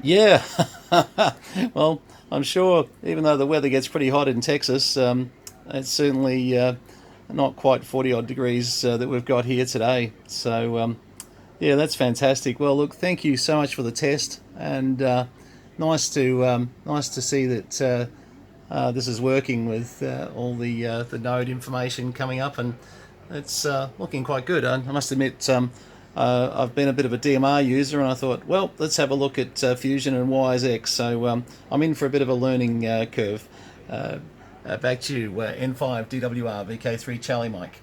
Yeah, well, I'm sure even though the weather gets pretty hot in Texas, it's certainly not quite 40 odd degrees that we've got here today. So, yeah, that's fantastic. Well, look, thank you so much for the test, and nice to see that this is working with all the node information coming up, and it's looking quite good. I must admit, I've been a bit of a DMR user, and I thought, well, let's have a look at Fusion and WiseX. So I'm in for a bit of a learning curve. Back to you, N5 DWR VK3 Charlie Mike.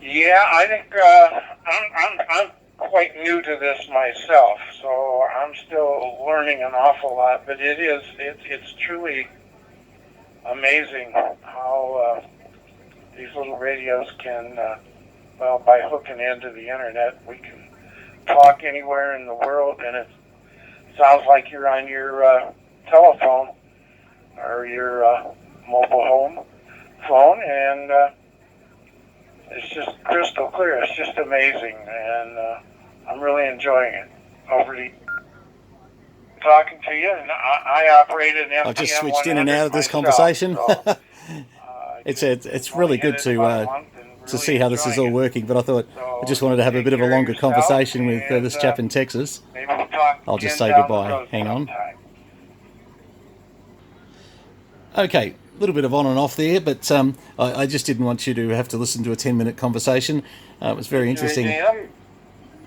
Yeah, I think I'm quite new to this myself, so I'm still learning an awful lot. But it's truly amazing how these little radios can, well, by hooking into the internet, we can talk anywhere in the world, and it sounds like you're on your telephone or your mobile home phone, and it's just crystal clear. It's just amazing, and I'm really enjoying it. Over to you. Talking to you, and I operate an FTM100 I've just switched in and out of this myself, conversation. so, It's really good to see how this is all it. working. But I thought So I just wanted to have a take bit of a care of longer yourself, conversation with and this chap in Texas. maybe we'll talk I'll just again say down the goodbye. road Hang on. sometime. Okay, a little bit of on and off there, but I just didn't want you to have to listen to a 10-minute conversation. It was very interesting.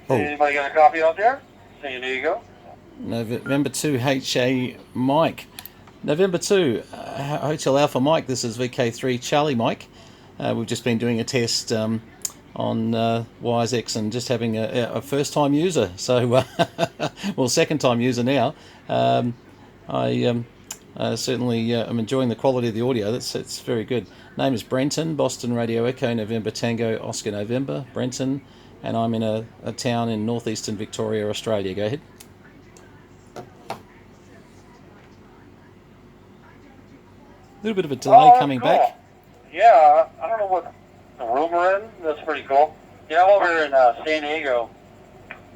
Oh. Anybody got a copy out there? There you go. November 2 HA Mike. November 2 Hotel Alpha Mike. This is VK3 Charlie Mike. We've just been doing a test on WiseX and just having a first-time user. So, well, second-time user now. I certainly am enjoying the quality of the audio. It's very good. Name is Brenton, Boston Radio Echo, November Tango, Oscar November, Brenton, and I'm in a town in northeastern Victoria, Australia. Go ahead. A little bit of a delay coming cool. back. Yeah, I don't know what the room we're in. That's pretty cool. Yeah, I'm over here in San Diego.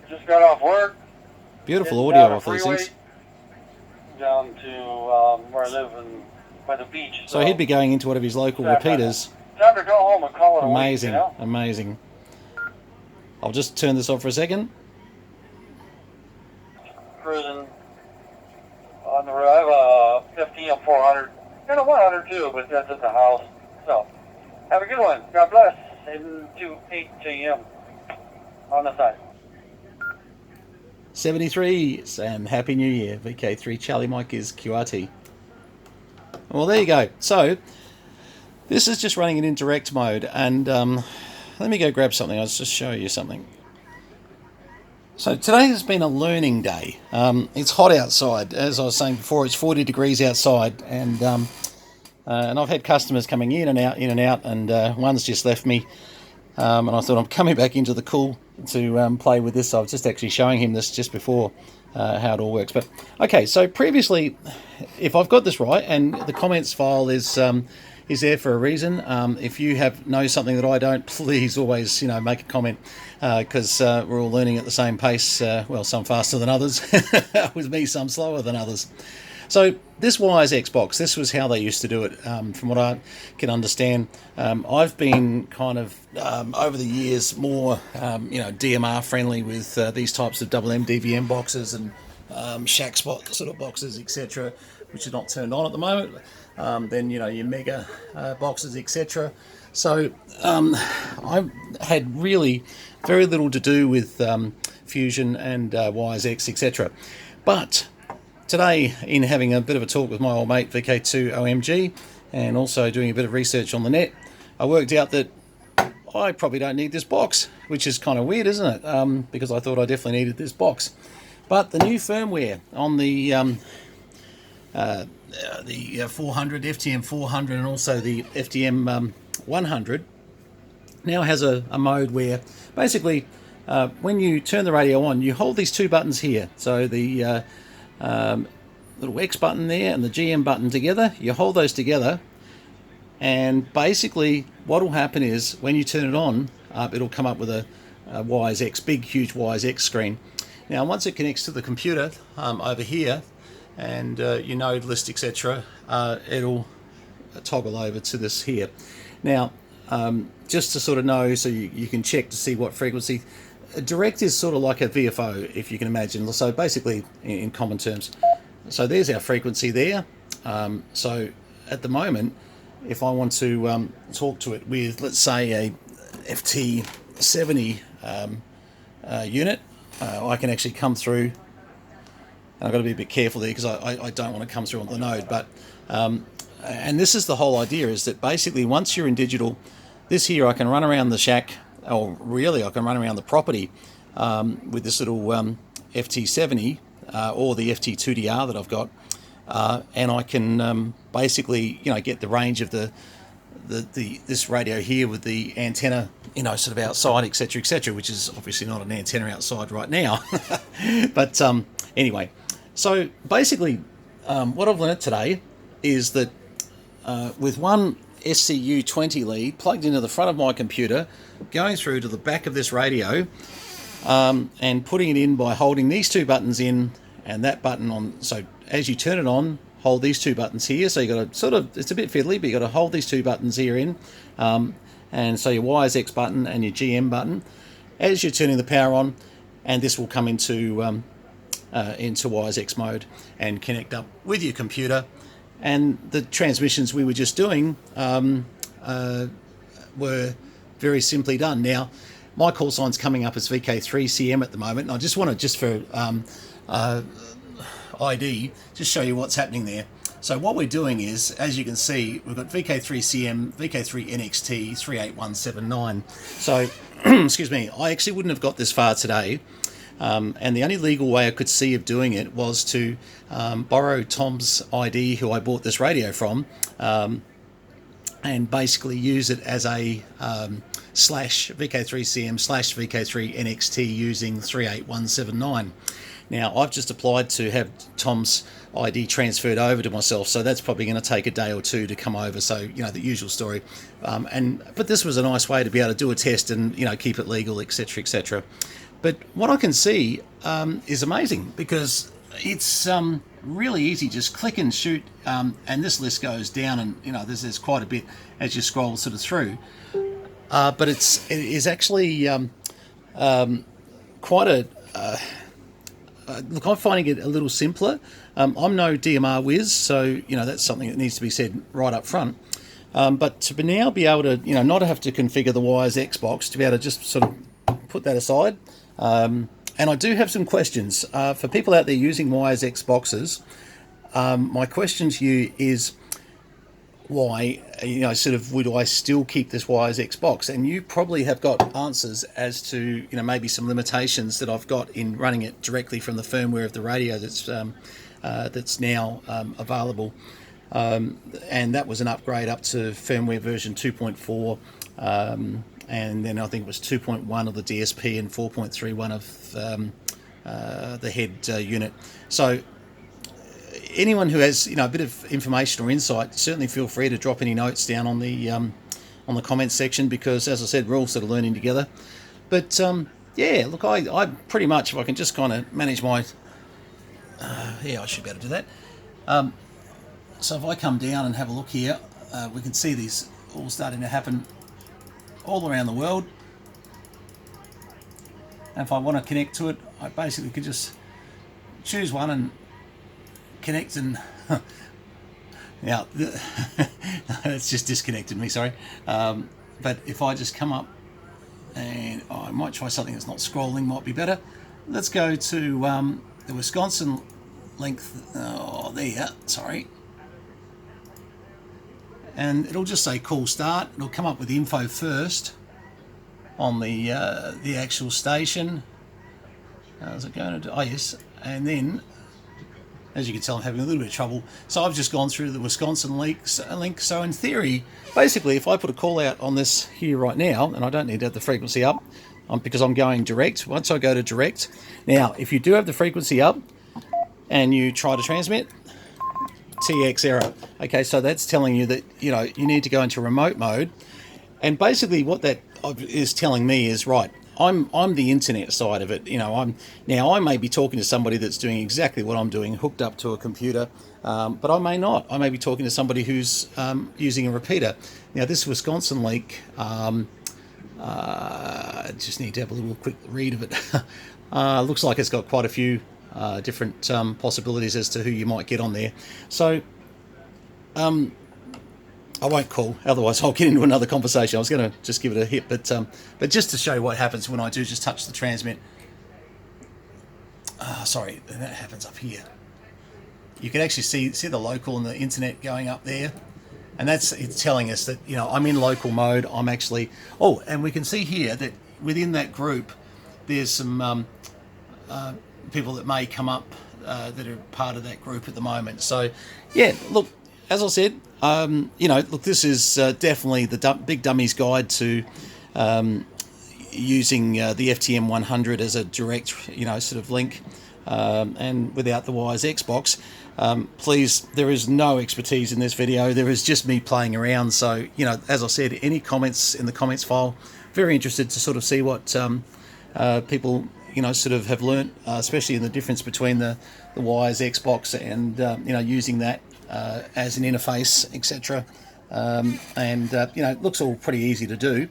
Just got off work. Beautiful audio off these things. Down to where I live by the beach. So he'd be going into one of his local repeaters. Time to go home and call it Amazing, a week, you know? amazing. I'll just turn this off for a second. Cruising on the road. I have a FTM100 and a 100 too, but that's at the house. So, have a good one. God bless. Heading to 8 a.m. on the side. 73, and Happy New Year. VK3 Charlie Mike is QRT. Well, there you go. So, this is just running it in direct mode, and let me go grab something. I'll just show you something. So today has been a learning day. It's hot outside. As I was saying before, it's 40 degrees outside, and I've had customers coming in and out, and one's just left me, and I thought I'm coming back into the cool to play with this. I was just actually showing him this just before how it all works. But okay, so previously, if I've got this right, and the comments file is there for a reason. If you know something that I don't, please always make a comment, because we're all learning at the same pace. Well, some faster than others. With me, some slower than others. So this WiseX box, this was how they used to do it. From what I can understand, I've been kind of over the years more DMR friendly with these types of double MDVM boxes and shack spot sort of boxes, etc., which are not turned on at the moment. Then your mega boxes, etc. So I had really very little to do with Fusion and WiseX, etc. But today, in having a bit of a talk with my old mate VK2 OMG, and also doing a bit of research on the net, I worked out that I probably don't need this box, which is kind of weird, isn't it? Because I thought I definitely needed this box. But the new firmware on the 400, FTM400, and also the FTM100 now has a mode where basically when you turn the radio on, you hold these two buttons here. So the little X button there and the GM button together, you hold those together, And basically what will happen is when you turn it on, it'll come up with a YSX, big huge YSX screen. Now once it connects to the computer over here, and your node list, etc., it'll toggle over to this here. Now just to sort of know, so you can check to see what frequency. Direct is sort of like a VFO, if you can imagine. So basically, in common terms. So there's our frequency there. So at the moment, if I want to talk to it with, let's say, a FT70 unit, I can actually come through. And I've got to be a bit careful there because I don't want to come through on the node. But and this is the whole idea, is that basically once you're in digital, this here I can run around the shack, or really I can run around the property with this little FT70 or the FT2DR that I've got, and I can basically, you know, get the range of this radio here with the antenna, you know, sort of outside, etc., which is obviously not an antenna outside right now. But anyway, so basically what I've learnt today is that with one SCU20 lead plugged into the front of my computer, going through to the back of this radio, and putting it in by holding these two buttons in and that button on. So as you turn it on, hold these two buttons here. So you got to sort of, it's a bit fiddly, but you got to hold these two buttons here in, and so your YSX button and your GM button as you're turning the power on, and this will come into YSX mode and connect up with your computer. And the transmissions we were just doing were very simply done. Now, my call sign's coming up as VK3CM at the moment, and I just want to, just for ID, just show you what's happening there. So what we're doing is, as you can see, we've got VK3CM, VK3NXT, 38179. So, excuse me, I actually wouldn't have got this far today. And the only legal way I could see of doing it was to borrow Tom's ID, who I bought this radio from, and basically use it as a slash VK3CM slash VK3NXT using 38179. Now, I've just applied to have Tom's ID transferred over to myself, so that's probably going to take a day or two to come over. So, you know, the usual story. But this was a nice way to be able to do a test and, you know, keep it legal, etc., etc. But what I can see is amazing, because it's really easy. Just click and shoot, and this list goes down, and you know there's quite a bit as you scroll sort of through. But it is actually quite a look. I'm finding it a little simpler. I'm no DMR whiz, so you know that's something that needs to be said right up front. But to now be able to, you know, not have to configure the YSX box, to be able to just sort of put that aside. And I do have some questions for people out there using YSX boxes. My question to you is, why, you know, sort of, would I still keep this YSX box? And you probably have got answers as to, you know, maybe some limitations that I've got in running it directly from the firmware of the radio that's now available. And that was an upgrade up to firmware version 2.4. And then I think it was 2.1 of the DSP and 4.31 of the head unit. So anyone who has, you know, a bit of information or insight, certainly feel free to drop any notes down on the comments section, because as I said, we're all sort of learning together. But yeah, look, I pretty much, if I can just kind of manage my yeah, I should be able to do that. So if I come down and have a look here, we can see these all starting to happen all around the world. And if I want to connect to it, I basically could just choose one and connect, and now it's just disconnected me, sorry. But if I just come up, and I might try something that's not scrolling, might be better. Let's go to the Wisconsin link. Oh, there, sorry. And it'll just say call start. It'll come up with the info first on the actual station. How's it going to do? Oh yes, and then as you can tell, I'm having a little bit of trouble. So I've just gone through the Wisconsin link. So in theory, basically, if I put a call out on this here right now, and I don't need to have the frequency up because I'm going direct. Once I go to direct, now if you do have the frequency up and you try to transmit, TX error. Okay, so that's telling you that, you know, you need to go into remote mode. And basically what that is telling me is, right, I'm the internet side of it. You know, I may be talking to somebody that's doing exactly what I'm doing, hooked up to a computer, but I may not. I may be talking to somebody who's using a repeater. Now, this Wisconsin leak, just need to have a little quick read of it. Looks like it's got quite a few different possibilities as to who you might get on there. So I won't call, otherwise I'll get into another conversation. I was going to just give it a hit, but just to show you what happens when I do just touch the transmit. Sorry, that happens up here. You can actually see the local and the internet going up there, and it's telling us that, you know, I'm in local mode. I'm actually, oh, and we can see here that within that group, there's some people that may come up that are part of that group at the moment. So, yeah, look, as I said, you know, look, this is definitely the Big Dummies Guide to using the FTM100 as a direct, you know, sort of link, and without the wires Xbox. Please, there is no expertise in this video. There is just me playing around. So, you know, as I said, any comments in the comments file, very interested to sort of see what people, you know, sort of have learnt, especially in the difference between the wires Xbox and, you know, using that as an interface, etc. You know, it looks all pretty easy to do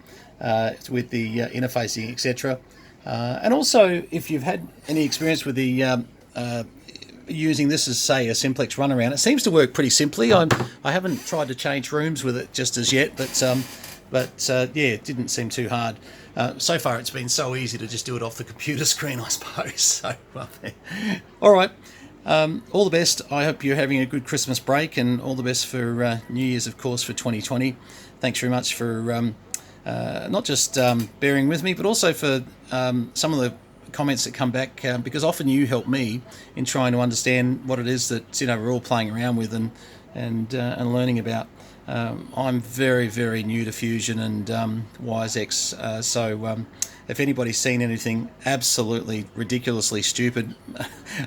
with the interfacing, etc. And also, if you've had any experience with the using this as, say, a simplex runaround, it seems to work pretty simply. I haven't tried to change rooms with it just as yet, but yeah, it didn't seem too hard. So far, it's been so easy to just do it off the computer screen, I suppose. So, well, all right. All the best. I hope you're having a good Christmas break, and all the best for New Year's, of course, for 2020. Thanks very much for not just bearing with me, but also for some of the comments that come back, because often you help me in trying to understand what it is that, you know, we're all playing around with and learning about. I'm very, very new to Fusion and WiseX, so if anybody's seen anything absolutely ridiculously stupid,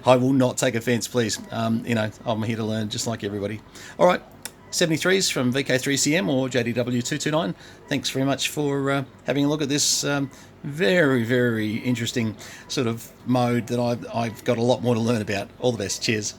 I will not take offence, please. You know, I'm here to learn just like everybody. All right, 73s from VK3CM or JDW229. Thanks very much for having a look at this very, very interesting sort of mode that I've got a lot more to learn about. All the best. Cheers.